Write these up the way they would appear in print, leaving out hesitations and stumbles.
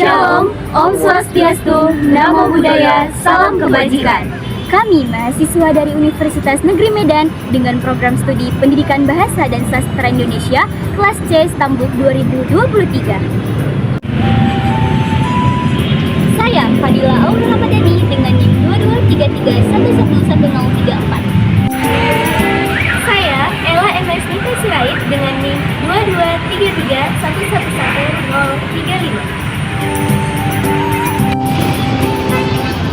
Shalom, Om Swastiastu, Namo Buddhaya, Salam Kebajikan. Kami mahasiswa dari Universitas Negeri Medan dengan program studi Pendidikan Bahasa dan Sastra Indonesia kelas C Stambuk 2023. Saya Fadila Aurel Ramadhani dengan NIM 2233111034. Saya Ella MS Nita Sirait dengan NIM 2233111035.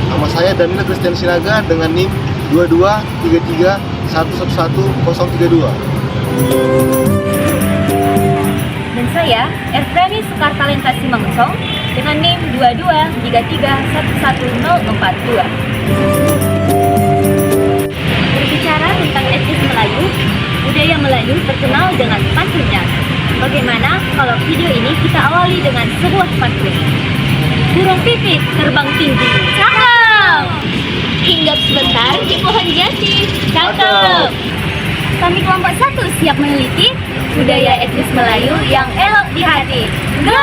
Nama saya Damina Christian Sinaga dengan NIM 2233111032. Dan saya Erfrani Sukartalenta Simangunsong dengan NIM 2233111042. Berbicara tentang etnis Melayu, budaya Melayu terkenal dengan pantunnya. Bagaimana kalau video ini kita awali dengan sebuah pantun? Burung pipit terbang tinggi, cakep! Hinggap sebentar di pohon jati, cakep! Kami kelompok 1 siap meneliti budaya etnis Melayu yang elok di hati. Go!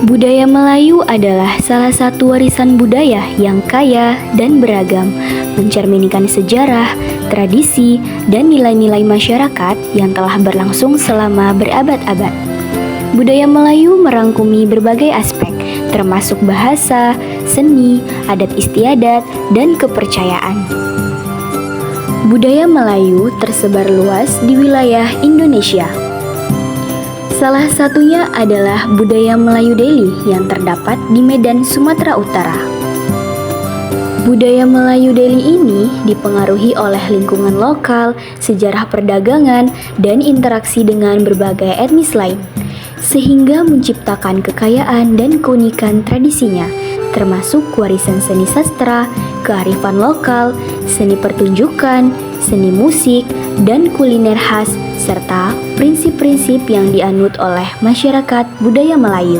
Budaya Melayu adalah salah satu warisan budaya yang kaya dan beragam, mencerminkan sejarah, tradisi, dan nilai-nilai masyarakat yang telah berlangsung selama berabad-abad. Budaya Melayu merangkumi berbagai aspek, termasuk bahasa, seni, adat istiadat, dan kepercayaan. Budaya Melayu tersebar luas di wilayah Indonesia. Salah satunya adalah budaya Melayu Deli yang terdapat di Medan, Sumatera Utara. Budaya Melayu Deli ini dipengaruhi oleh lingkungan lokal, sejarah perdagangan, dan interaksi dengan berbagai etnis lain, sehingga menciptakan kekayaan dan keunikan tradisinya, termasuk warisan seni sastra, kearifan lokal, seni pertunjukan, seni musik, dan kuliner khas, serta prinsip-prinsip yang dianut oleh masyarakat budaya Melayu.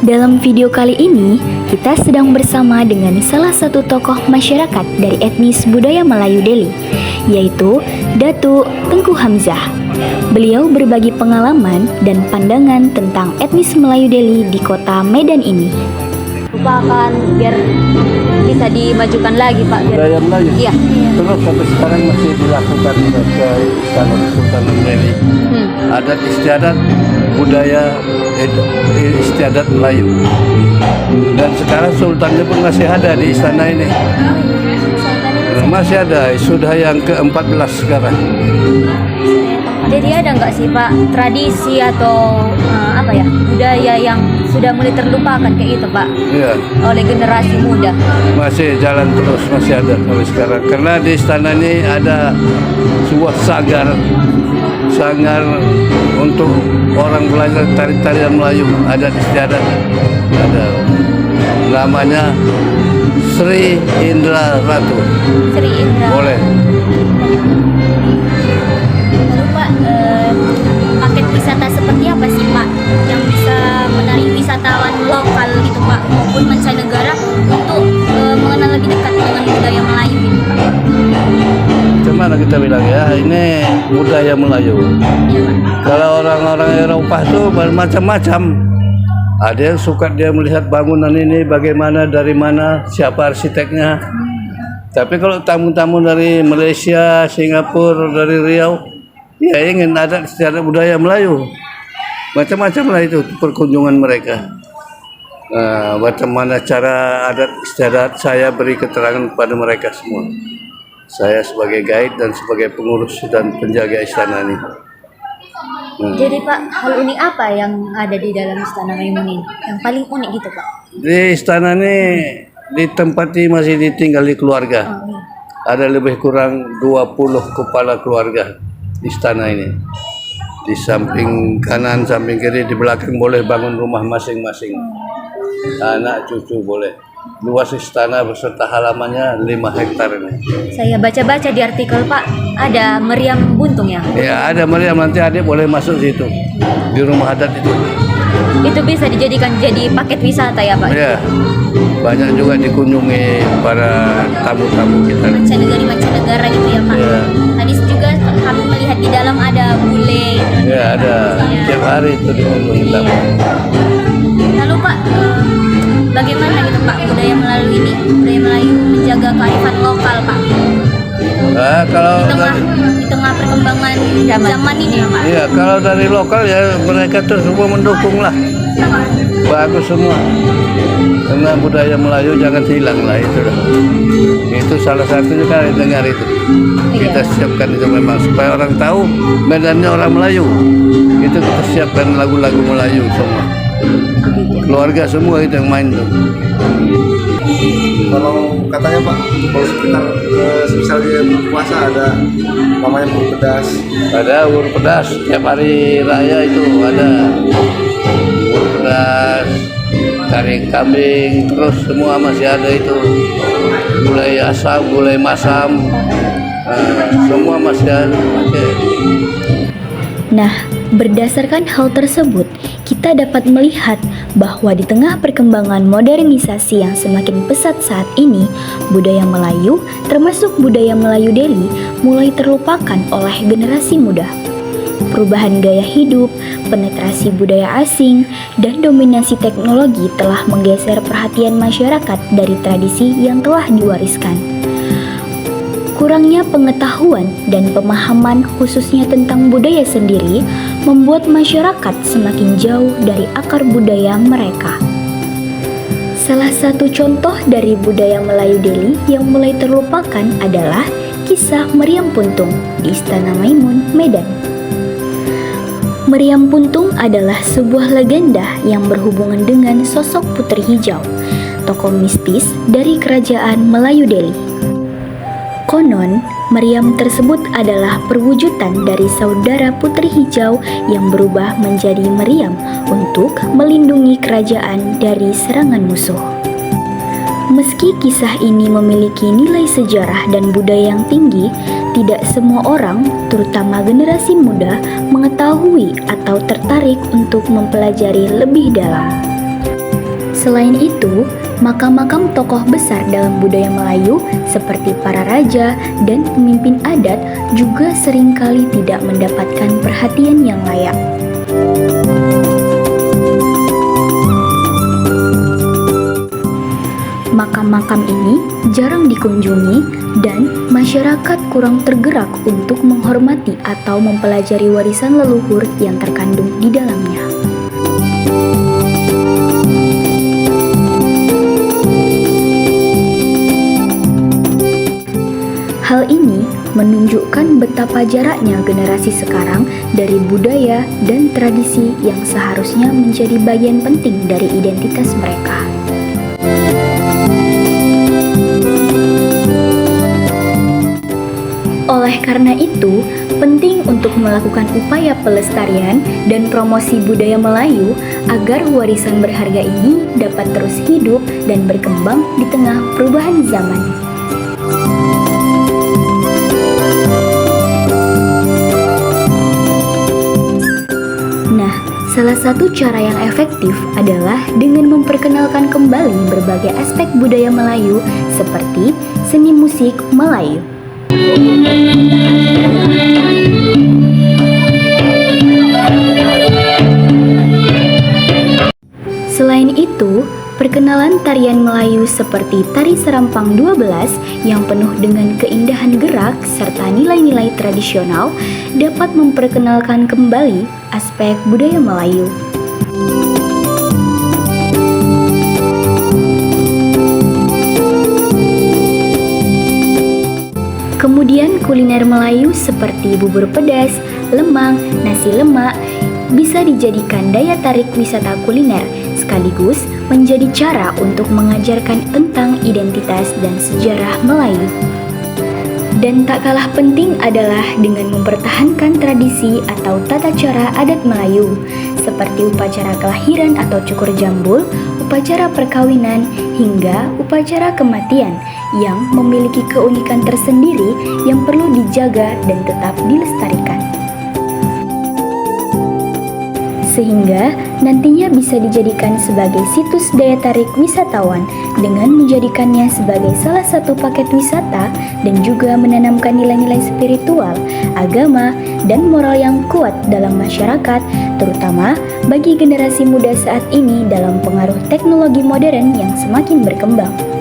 Dalam video kali ini, kita sedang bersama dengan salah satu tokoh masyarakat dari etnis budaya Melayu Deli, yaitu Datuk Tengku Hamzah. Beliau berbagi pengalaman dan pandangan tentang etnis Melayu Deli di kota Medan ini. Lupakan biar bisa dimajukan lagi, Pak. Budaya Melayu? Iya. Terus sampai sekarang masih dilakukan ke Istana Sultan Deli. Adat istiadat budaya istiadat Melayu. Dan sekarang sultannya pun masih ada di istana ini. Masih ada, sudah yang ke-14 sekarang. Jadi ada nggak sih, Pak, tradisi atau budaya yang sudah mulai terlupakan kayak itu, Pak? Iya. Oleh generasi muda. Masih jalan terus, masih ada sampai sekarang. Karena di istana ini ada sebuah sanggar untuk orang belajar tari-tarian Melayu, adat istiadat. Ada namanya Sri Indra Ratu. Sri Indra. Boleh. Lalu, Pak, paket wisata seperti apa sih, Pak, yang bisa menarik wisatawan lokal gitu, Pak, maupun mancanegara untuk mengenal lebih dekat dengan budaya Melayu ini, Pak? Gimana kita bilang ya, ini budaya Melayu. Iya, Pak. Kalau orang-orang Eropa itu bermacam-macam. Ada yang suka dia melihat bangunan ini bagaimana, dari mana, siapa arsiteknya. Tapi kalau tamu-tamu dari Malaysia, Singapura, dari Riau, ya ingin ada secara budaya Melayu. Macam-macam lah itu perkunjungan mereka. Bagaimana cara adat istiadat, saya beri keterangan kepada mereka semua. Saya sebagai guide dan sebagai pengurus dan penjaga istana ini. Jadi, Pak, hal unik apa yang ada di dalam Istana Maimun ini? Yang paling unik gitu, Pak? Di istana ini ditempati masih ditinggali keluarga. Ada lebih kurang 20 kepala keluarga di istana ini. Di samping kanan, samping kiri, di belakang boleh bangun rumah masing-masing. Anak cucu boleh. Luas istana beserta halamannya 5 hektar ini. Saya baca-baca di artikel, Pak, ada meriam buntung ya? Ya, ada meriam, nanti adik boleh masuk situ di rumah adat itu. itu bisa dijadikan jadi paket wisata ya Pak? Ya, banyak juga dikunjungi para tamu-tamu kita. Mancanegara gitu ya Pak? Ya. Tadi juga kami melihat di dalam ada bule. Ya, ada tiap hari itu dikunjungi tamu. Lalu Pak, bagaimana gitu Pak budaya Melayu ini? Budaya Melayu menjaga kearifan lokal Pak. Nah, kalau Di tengah perkembangan zaman ini ya Pak. iya, kalau dari lokal ya mereka tuh semua mendukung lah. Bagus semua. Karena budaya Melayu jangan hilang lah itu dah. Itu salah satunya kan dengar itu. Kita siapkan itu memang supaya orang tahu Medannya orang Melayu. Itu kita siapkan lagu-lagu Melayu semua. Keluarga semua itu yang main tuh. Kalau katanya Pak, kalau sekitar misalnya puasa ada namanya bubur pedas. Ada bubur pedas tiap hari raya itu ada bubur pedas, kari kambing, terus semua masih ada itu gulai asam, gulai masam, semua masih ada. Nah, berdasarkan hal tersebut, kita dapat melihat bahwa di tengah perkembangan modernisasi yang semakin pesat saat ini, budaya Melayu, termasuk budaya Melayu Deli, mulai terlupakan oleh generasi muda. Perubahan gaya hidup, penetrasi budaya asing, dan dominasi teknologi telah menggeser perhatian masyarakat dari tradisi yang telah diwariskan. Kurangnya pengetahuan dan pemahaman khususnya tentang budaya sendiri membuat masyarakat semakin jauh dari akar budaya mereka. Salah satu contoh dari budaya Melayu Deli yang mulai terlupakan adalah kisah Meriam Puntung di Istana Maimun, Medan. Meriam Puntung adalah sebuah legenda yang berhubungan dengan sosok Putri Hijau, tokoh mistis dari kerajaan Melayu Deli. Konon, Meriam tersebut adalah perwujudan dari saudara Putri Hijau yang berubah menjadi Meriam untuk melindungi kerajaan dari serangan musuh. Meski kisah ini memiliki nilai sejarah dan budaya yang tinggi, tidak semua orang, terutama generasi muda, mengetahui atau tertarik untuk mempelajari lebih dalam. Selain itu, makam-makam tokoh besar dalam budaya Melayu seperti para raja dan pemimpin adat juga seringkali tidak mendapatkan perhatian yang layak. Makam-makam ini jarang dikunjungi dan masyarakat kurang tergerak untuk menghormati atau mempelajari warisan leluhur yang terkandung di dalamnya. Hal ini menunjukkan betapa jaraknya generasi sekarang dari budaya dan tradisi yang seharusnya menjadi bagian penting dari identitas mereka. Oleh karena itu, penting untuk melakukan upaya pelestarian dan promosi budaya Melayu agar warisan berharga ini dapat terus hidup dan berkembang di tengah perubahan zaman. Nah, salah satu cara yang efektif adalah dengan memperkenalkan kembali berbagai aspek budaya Melayu seperti seni musik Melayu. Selain itu, perkenalan tarian Melayu seperti tari Serampang 12 yang penuh dengan keindahan gerak serta nilai-nilai tradisional dapat memperkenalkan kembali aspek budaya Melayu. Kemudian kuliner Melayu seperti bubur pedas, lemang, nasi lemak bisa dijadikan daya tarik wisata kuliner sekaligus menjadi cara untuk mengajarkan tentang identitas dan sejarah Melayu. Dan tak kalah penting adalah dengan mempertahankan tradisi atau tata cara adat Melayu seperti upacara kelahiran atau cukur jambul, upacara perkawinan, hingga upacara kematian yang memiliki keunikan tersendiri yang perlu dijaga dan tetap dilestarikan. sehingga nantinya bisa dijadikan sebagai situs daya tarik wisatawan dengan menjadikannya sebagai salah satu paket wisata dan juga menanamkan nilai-nilai spiritual, agama, dan moral yang kuat dalam masyarakat, terutama bagi generasi muda saat ini dalam pengaruh teknologi modern yang semakin berkembang.